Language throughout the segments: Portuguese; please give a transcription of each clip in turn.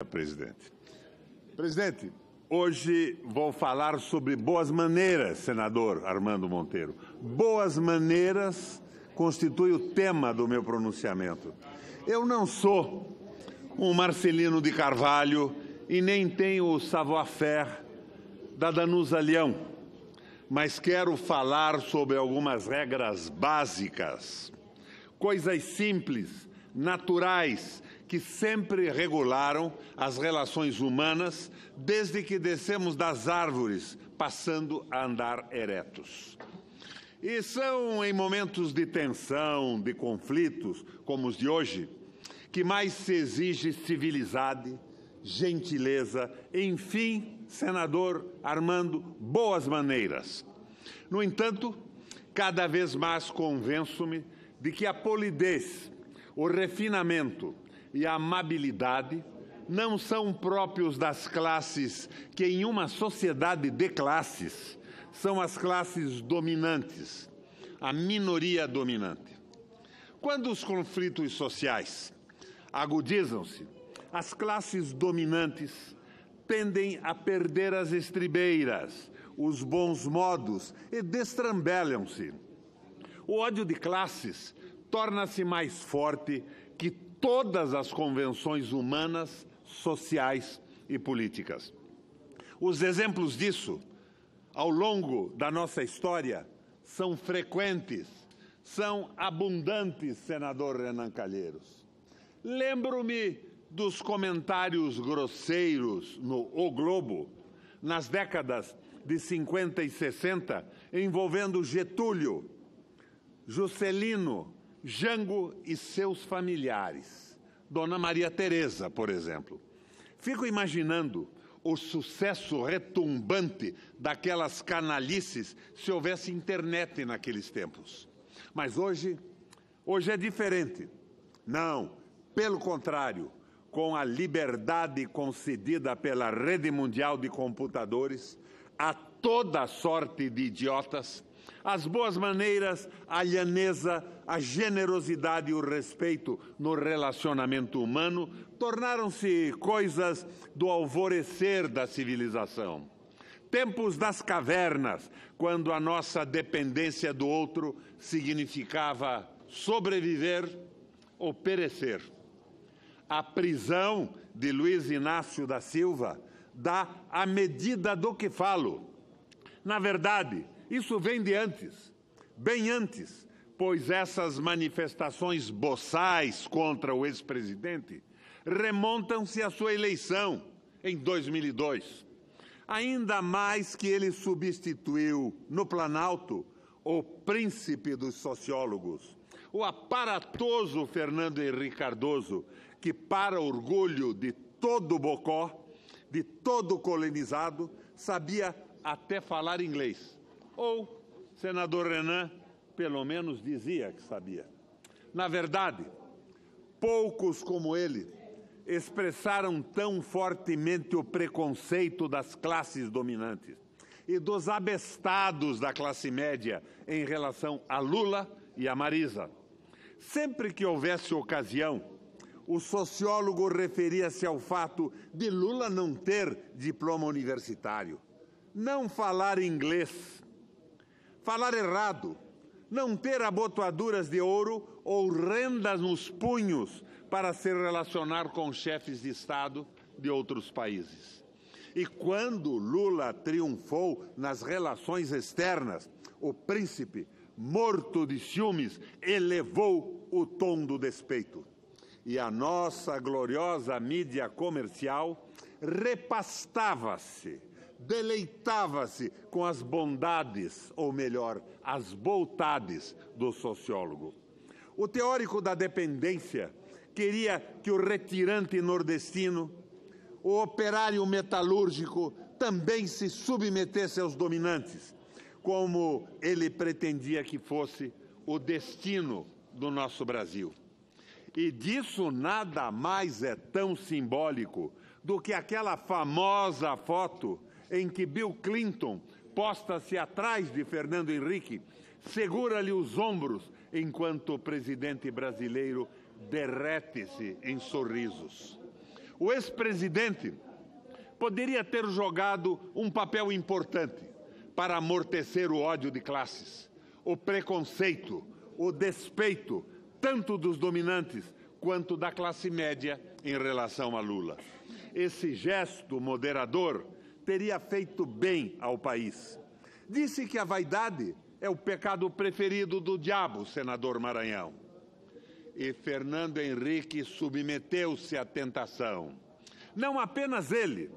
Presidente. Presidente, hoje vou falar sobre boas maneiras, senador Armando Monteiro. Boas maneiras constitui o tema do meu pronunciamento. Eu não sou um Marcelino de Carvalho e nem tenho o savoir-faire da Danusa Leão, mas quero falar sobre algumas regras básicas, coisas simples, naturais, que sempre regularam as relações humanas desde que descemos das árvores, passando a andar eretos. E são em momentos de tensão, de conflitos, como os de hoje, que mais se exige civilidade, gentileza, enfim, senador Armando, boas maneiras. No entanto, cada vez mais convenço-me de que a polidez, o refinamento e a amabilidade não são próprios das classes que, em uma sociedade de classes, são as classes dominantes, a minoria dominante. Quando os conflitos sociais agudizam-se, as classes dominantes tendem a perder as estribeiras, os bons modos e destrambelham-se. O ódio de classes torna-se mais forte que todas as convenções humanas, sociais e políticas. Os exemplos disso, ao longo da nossa história, são frequentes, são abundantes, senador Renan Calheiros. Lembro-me dos comentários grosseiros no O Globo, nas décadas de 50 e 60, envolvendo Getúlio, Juscelino, Jango e seus familiares, Dona Maria Teresa, por exemplo. Fico imaginando o sucesso retumbante daquelas canalices se houvesse internet naqueles tempos. Mas hoje é diferente. Não, pelo contrário, com a liberdade concedida pela rede mundial de computadores a toda sorte de idiotas, as boas maneiras, a lhaneza, a generosidade e o respeito no relacionamento humano tornaram-se coisas do alvorecer da civilização. Tempos das cavernas, quando a nossa dependência do outro significava sobreviver ou perecer. A prisão de Luiz Inácio da Silva dá a medida do que falo. Na verdade, isso vem de antes, bem antes, pois essas manifestações boçais contra o ex-presidente remontam-se à sua eleição em 2002. Ainda mais que ele substituiu no Planalto o príncipe dos sociólogos, o aparatoso Fernando Henrique Cardoso, que, para orgulho de todo bocó, de todo colonizado, sabia até falar inglês. Ou, senador Renan, pelo menos dizia que sabia. Na verdade, poucos como ele expressaram tão fortemente o preconceito das classes dominantes e dos abestados da classe média em relação a Lula e a Marisa. Sempre que houvesse ocasião, o sociólogo referia-se ao fato de Lula não ter diploma universitário, não falar inglês, falar errado, não ter abotoaduras de ouro ou rendas nos punhos para se relacionar com chefes de Estado de outros países. E quando Lula triunfou nas relações externas, o príncipe, morto de ciúmes, elevou o tom do despeito. E a nossa gloriosa mídia comercial repastava-se, deleitava-se com as bondades, ou melhor, as boutades do sociólogo. O teórico da dependência queria que o retirante nordestino, o operário metalúrgico, também se submetesse aos dominantes, como ele pretendia que fosse o destino do nosso Brasil. E disso nada mais é tão simbólico do que aquela famosa foto em que Bill Clinton posta-se atrás de Fernando Henrique, segura-lhe os ombros, enquanto o presidente brasileiro derrete-se em sorrisos. O ex-presidente poderia ter jogado um papel importante para amortecer o ódio de classes, o preconceito, o despeito, tanto dos dominantes quanto da classe média em relação a Lula. Esse gesto moderador teria feito bem ao país. Disse que a vaidade é o pecado preferido do diabo, senador Maranhão. E Fernando Henrique submeteu-se à tentação. Não apenas ele,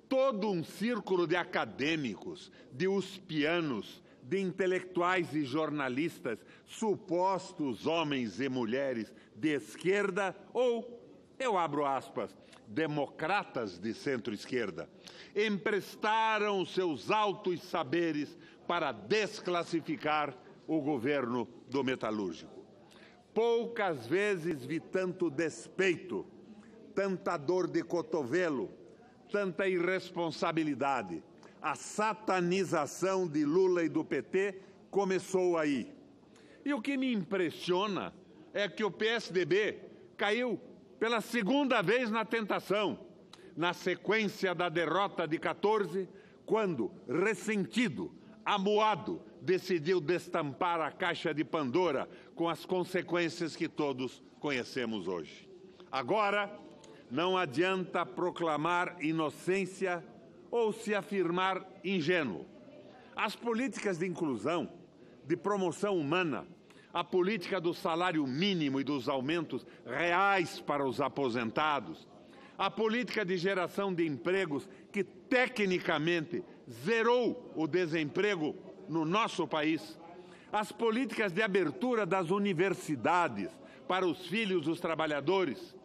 todo um círculo de acadêmicos, de uspianos, de intelectuais e jornalistas, supostos homens e mulheres de esquerda ou, eu abro aspas, democratas de centro-esquerda, emprestaram seus altos saberes para desclassificar o governo do metalúrgico. Poucas vezes vi tanto despeito, tanta dor de cotovelo, tanta irresponsabilidade. A satanização de Lula e do PT começou aí. E o que me impressiona é que o PSDB caiu pela segunda vez na tentação, na sequência da derrota de 14, quando, ressentido, amuado, decidiu destampar a caixa de Pandora com as consequências que todos conhecemos hoje. Agora, não adianta proclamar inocência ou se afirmar ingênuo. As políticas de inclusão, de promoção humana, a política do salário mínimo e dos aumentos reais para os aposentados, a política de geração de empregos que tecnicamente zerou o desemprego no nosso país, as políticas de abertura das universidades para os filhos dos trabalhadores,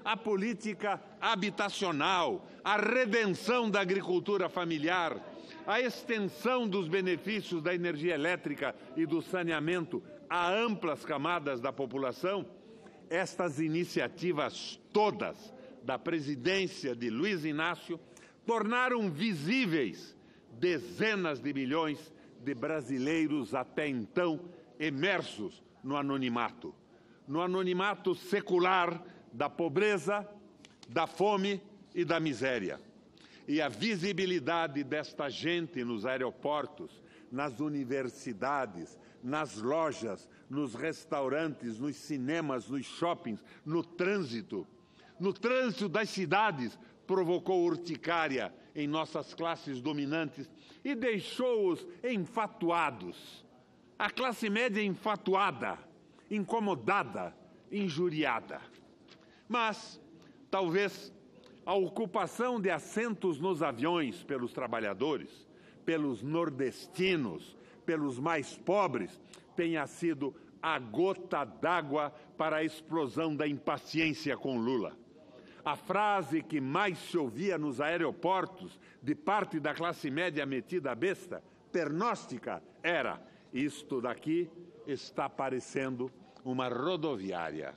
a política habitacional, a redenção da agricultura familiar, a extensão dos benefícios da energia elétrica e do saneamento a amplas camadas da população, estas iniciativas todas da presidência de Luiz Inácio tornaram visíveis dezenas de milhões de brasileiros até então imersos no anonimato secular da pobreza, da fome e da miséria. E a visibilidade desta gente nos aeroportos, nas universidades, nas lojas, nos restaurantes, nos cinemas, nos shoppings, no trânsito das cidades, provocou urticária em nossas classes dominantes e deixou-os enfatuados. A classe média enfatuada, incomodada, injuriada. Mas, talvez, a ocupação de assentos nos aviões pelos trabalhadores, pelos nordestinos, pelos mais pobres, tenha sido a gota d'água para a explosão da impaciência com Lula. A frase que mais se ouvia nos aeroportos de parte da classe média metida à besta, pernóstica, era: isto daqui está parecendo uma rodoviária.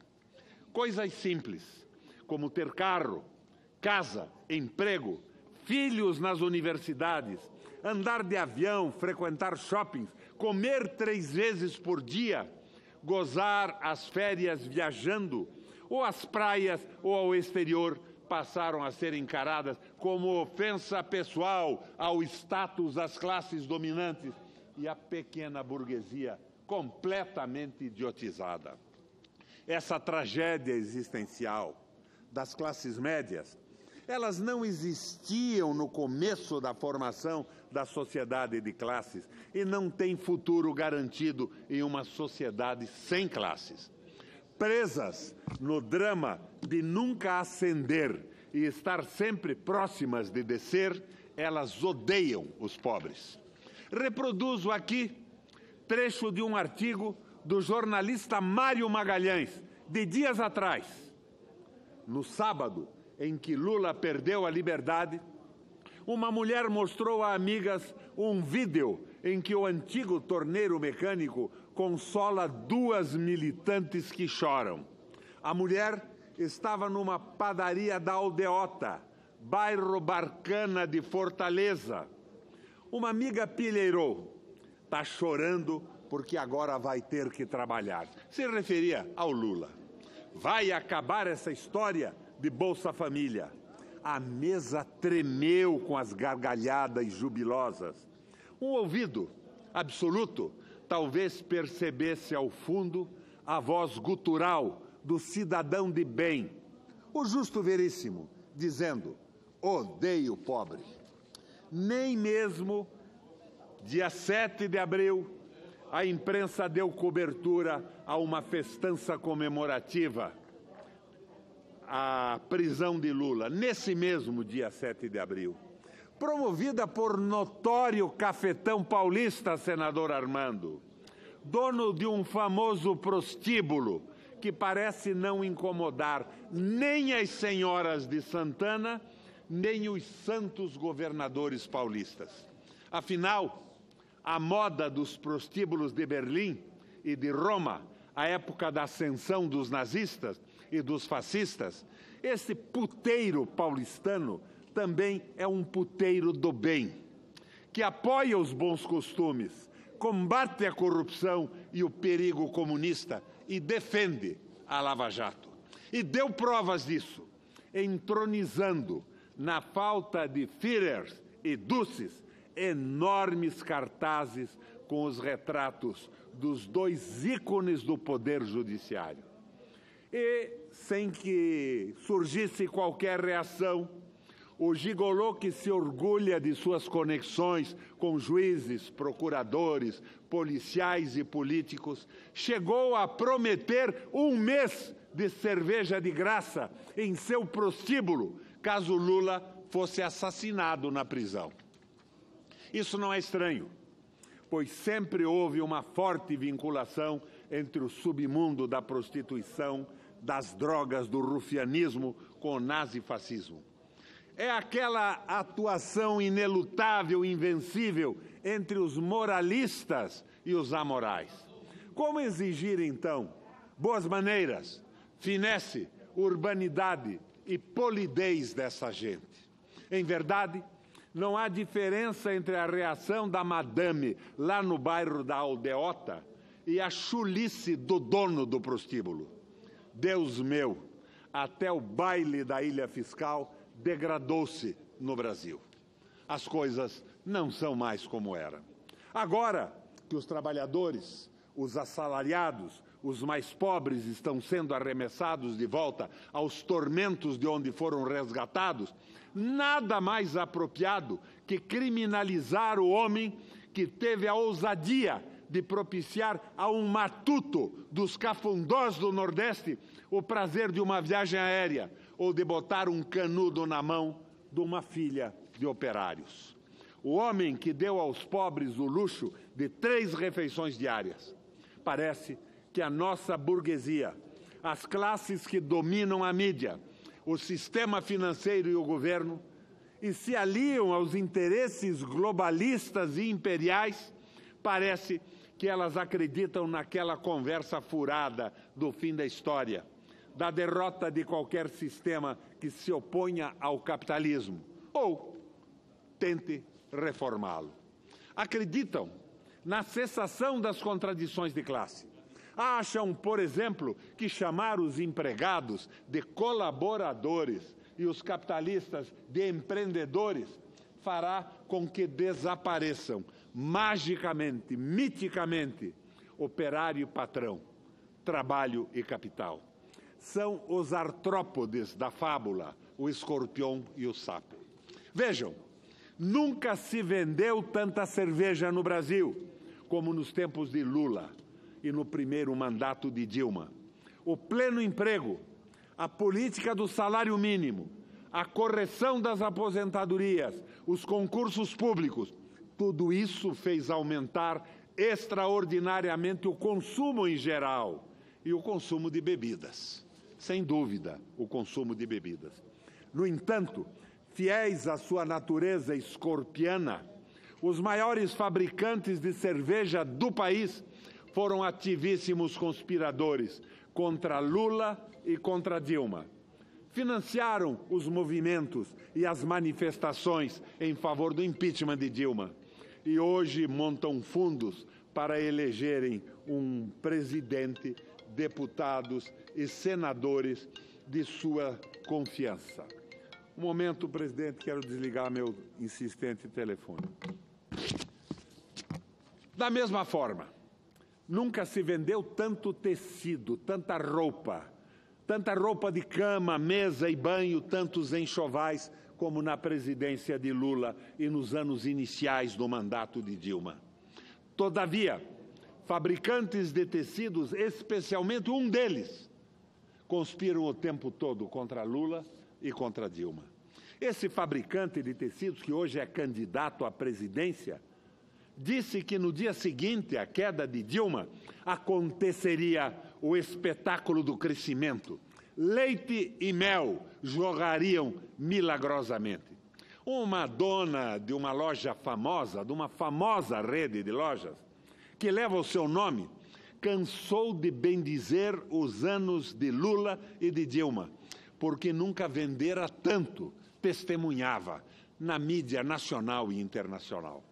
Coisas simples, como ter carro, casa, emprego, filhos nas universidades, andar de avião, frequentar shoppings, comer 3 vezes por dia, gozar as férias viajando, ou as praias ou ao exterior passaram a ser encaradas como ofensa pessoal ao status das classes dominantes e à pequena burguesia completamente idiotizada. Essa tragédia existencial das classes médias, elas não existiam no começo da formação da sociedade de classes e não têm futuro garantido em uma sociedade sem classes. Presas no drama de nunca ascender e estar sempre próximas de descer, elas odeiam os pobres. Reproduzo aqui trecho de um artigo do jornalista Mário Magalhães, de dias atrás. No sábado em que Lula perdeu a liberdade, uma mulher mostrou a amigas um vídeo em que o antigo torneiro mecânico consola 2 militantes que choram. A mulher estava numa padaria da Aldeota, bairro Barcana de Fortaleza. Uma amiga pilheirou: está chorando porque agora vai ter que trabalhar. Se referia ao Lula. Vai acabar essa história de Bolsa Família. A mesa tremeu com as gargalhadas jubilosas. Um ouvido absoluto talvez percebesse ao fundo a voz gutural do cidadão de bem, o Justo Veríssimo, dizendo: odeio o pobre. Nem mesmo dia 7 de abril, a imprensa deu cobertura a uma festança comemorativa à prisão de Lula, nesse mesmo dia 7 de abril. Promovida por notório cafetão paulista, senador Armando, dono de um famoso prostíbulo que parece não incomodar nem as senhoras de Santana, nem os santos governadores paulistas. Afinal, a moda dos prostíbulos de Berlim e de Roma, a época da ascensão dos nazistas e dos fascistas, esse puteiro paulistano também é um puteiro do bem, que apoia os bons costumes, combate a corrupção e o perigo comunista e defende a Lava Jato. E deu provas disso, entronizando, na falta de Führers e Dusses, enormes cartazes com os retratos dos dois ícones do Poder Judiciário. E, sem que surgisse qualquer reação, o gigolô que se orgulha de suas conexões com juízes, procuradores, policiais e políticos, chegou a prometer 1 mês de cerveja de graça em seu prostíbulo, caso Lula fosse assassinado na prisão. Isso não é estranho, pois sempre houve uma forte vinculação entre o submundo da prostituição, das drogas, do rufianismo com o nazifascismo. É aquela atuação inelutável, invencível entre os moralistas e os amorais. Como exigir, então, boas maneiras, finesse, urbanidade e polidez dessa gente? Em verdade, não há diferença entre a reação da madame lá no bairro da Aldeota e a chulice do dono do prostíbulo. Deus meu, até o baile da Ilha Fiscal degradou-se no Brasil. As coisas não são mais como eram. Agora que os trabalhadores, os assalariados, os mais pobres estão sendo arremessados de volta aos tormentos de onde foram resgatados, nada mais apropriado que criminalizar o homem que teve a ousadia de propiciar a um matuto dos cafundós do Nordeste o prazer de uma viagem aérea ou de botar um canudo na mão de uma filha de operários. O homem que deu aos pobres o luxo de 3 refeições diárias. Parece que a nossa burguesia, as classes que dominam a mídia, o sistema financeiro e o governo, e se aliam aos interesses globalistas e imperiais, parece que elas acreditam naquela conversa furada do fim da história, da derrota de qualquer sistema que se oponha ao capitalismo ou tente reformá-lo. Acreditam na cessação das contradições de classe. Acham, por exemplo, que chamar os empregados de colaboradores e os capitalistas de empreendedores fará com que desapareçam magicamente, miticamente, operário e patrão, trabalho e capital. São os artrópodes da fábula, o escorpião e o sapo. Vejam, nunca se vendeu tanta cerveja no Brasil como nos tempos de Lula e no primeiro mandato de Dilma. O pleno emprego, a política do salário mínimo, a correção das aposentadorias, os concursos públicos, tudo isso fez aumentar extraordinariamente o consumo em geral e o consumo de bebidas. Sem dúvida, o consumo de bebidas. No entanto, fiéis à sua natureza escorpiana, os maiores fabricantes de cerveja do país foram ativíssimos conspiradores contra Lula e contra Dilma. Financiaram os movimentos e as manifestações em favor do impeachment de Dilma. E hoje montam fundos para elegerem um presidente, deputados e senadores de sua confiança. Um momento, presidente, quero desligar meu insistente telefone. Da mesma forma, nunca se vendeu tanto tecido, tanta roupa de cama, mesa e banho, tantos enxovais, como na presidência de Lula e nos anos iniciais do mandato de Dilma. Todavia, fabricantes de tecidos, especialmente um deles, conspiram o tempo todo contra Lula e contra Dilma. Esse fabricante de tecidos, que hoje é candidato à presidência, disse que no dia seguinte à queda de Dilma aconteceria o espetáculo do crescimento. Leite e mel jorrariam milagrosamente. Uma dona de uma loja famosa, de uma famosa rede de lojas, que leva o seu nome, cansou de bendizer os anos de Lula e de Dilma, porque nunca vendera tanto, testemunhava na mídia nacional e internacional.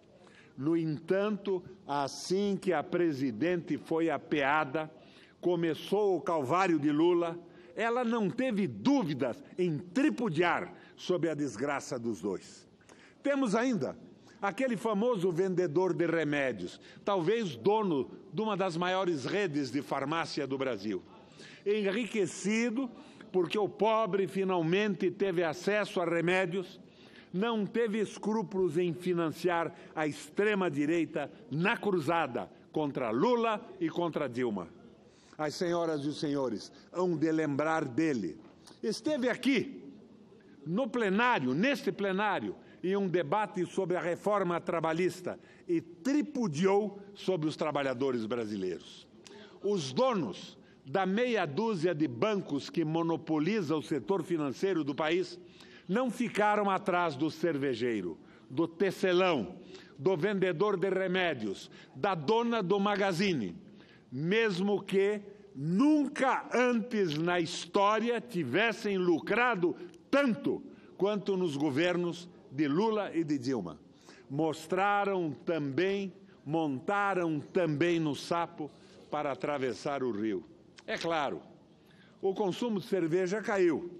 No entanto, assim que a presidente foi apeada, começou o calvário de Lula, ela não teve dúvidas em tripudiar sobre a desgraça dos dois. Temos ainda aquele famoso vendedor de remédios, talvez dono de uma das maiores redes de farmácia do Brasil, enriquecido porque o pobre finalmente teve acesso a remédios, não teve escrúpulos em financiar a extrema-direita na cruzada contra Lula e contra Dilma. As senhoras e os senhores hão de lembrar dele. Esteve aqui, no plenário, neste plenário, em um debate sobre a reforma trabalhista e tripudiou sobre os trabalhadores brasileiros. Os donos da meia dúzia de bancos que monopoliza o setor financeiro do país não ficaram atrás do cervejeiro, do tecelão, do vendedor de remédios, da dona do magazine, mesmo que nunca antes na história tivessem lucrado tanto quanto nos governos de Lula e de Dilma. Montaram também no sapo para atravessar o rio. É claro, o consumo de cerveja caiu,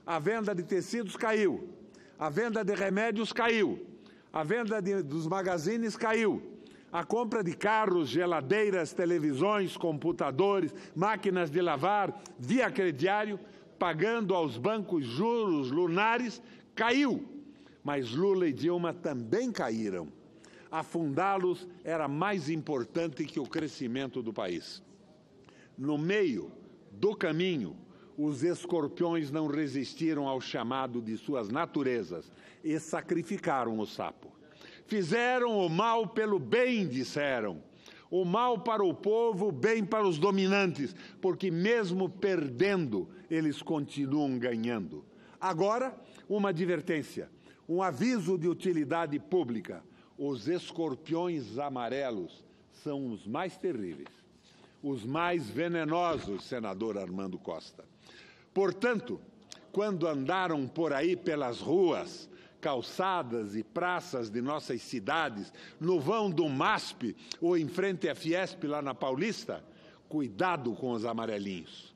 a venda de tecidos caiu, a venda de remédios caiu, a venda dos magazines caiu, a compra de carros, geladeiras, televisões, computadores, máquinas de lavar, via crediário, pagando aos bancos juros lunares, caiu. Mas Lula e Dilma também caíram. Afundá-los era mais importante que o crescimento do país. No meio do caminho, os escorpiões não resistiram ao chamado de suas naturezas e sacrificaram o sapo. Fizeram o mal pelo bem, disseram. O mal para o povo, o bem para os dominantes, porque mesmo perdendo, eles continuam ganhando. Agora, uma advertência, um aviso de utilidade pública. Os escorpiões amarelos são os mais terríveis, os mais venenosos, senador Armando Costa. Portanto, quando andaram por aí pelas ruas, calçadas e praças de nossas cidades, no vão do MASP ou em frente à Fiesp lá na Paulista, cuidado com os amarelinhos.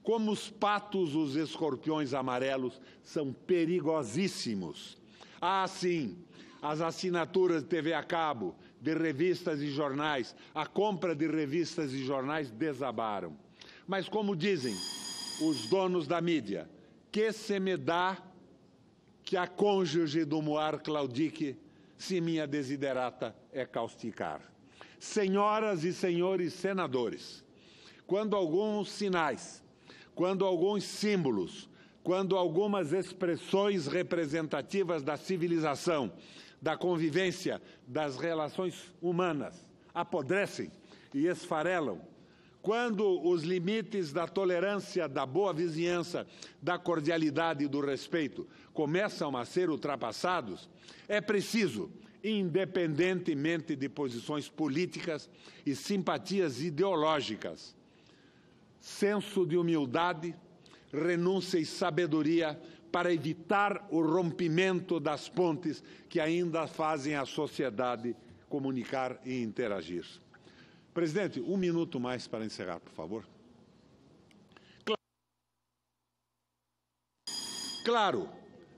Como os patos, os escorpiões amarelos são perigosíssimos. Ah, sim, as assinaturas de TV a cabo, de revistas e jornais, a compra de revistas e jornais desabaram. Mas como dizem os donos da mídia, que se me dá que a cônjuge do Moar Claudique, se minha desiderata é causticar. Senhoras e senhores senadores, quando alguns sinais, quando alguns símbolos, quando algumas expressões representativas da civilização, da convivência, das relações humanas apodrecem e esfarelam, quando os limites da tolerância, da boa vizinhança, da cordialidade e do respeito começam a ser ultrapassados, é preciso, independentemente de posições políticas e simpatias ideológicas, senso de humildade, renúncia e sabedoria para evitar o rompimento das pontes que ainda fazem a sociedade comunicar e interagir. Presidente, um minuto mais para encerrar, por favor. Claro,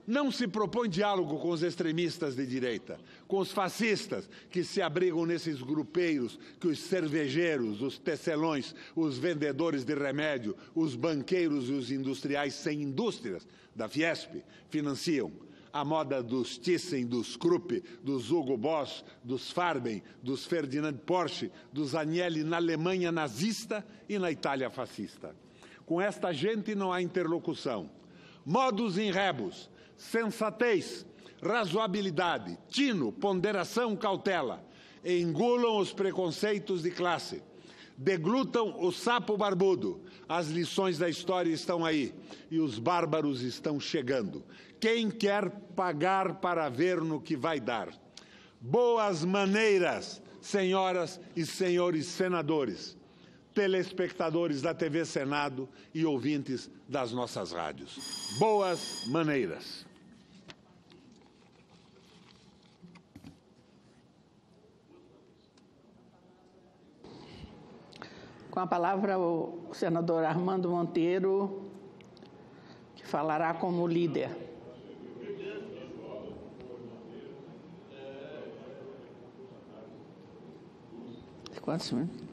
não se propõe diálogo com os extremistas de direita, com os fascistas que se abrigam nesses grupeiros que os cervejeiros, os tecelões, os vendedores de remédio, os banqueiros e os industriais sem indústrias da Fiesp financiam. A moda dos Thyssen, dos Krupp, dos Hugo Boss, dos Farben, dos Ferdinand Porsche, dos Agnelli na Alemanha nazista e na Itália fascista. Com esta gente não há interlocução. Modus in rebus, sensatez, razoabilidade, tino, ponderação, cautela. Engulam os preconceitos de classe. Deglutam o sapo barbudo. As lições da história estão aí e os bárbaros estão chegando. Quem quer pagar para ver no que vai dar? Boas maneiras, senhoras e senhores senadores, telespectadores da TV Senado e ouvintes das nossas rádios. Boas maneiras. Com a palavra o senador Armando Monteiro, que falará como líder. Quantos minutos?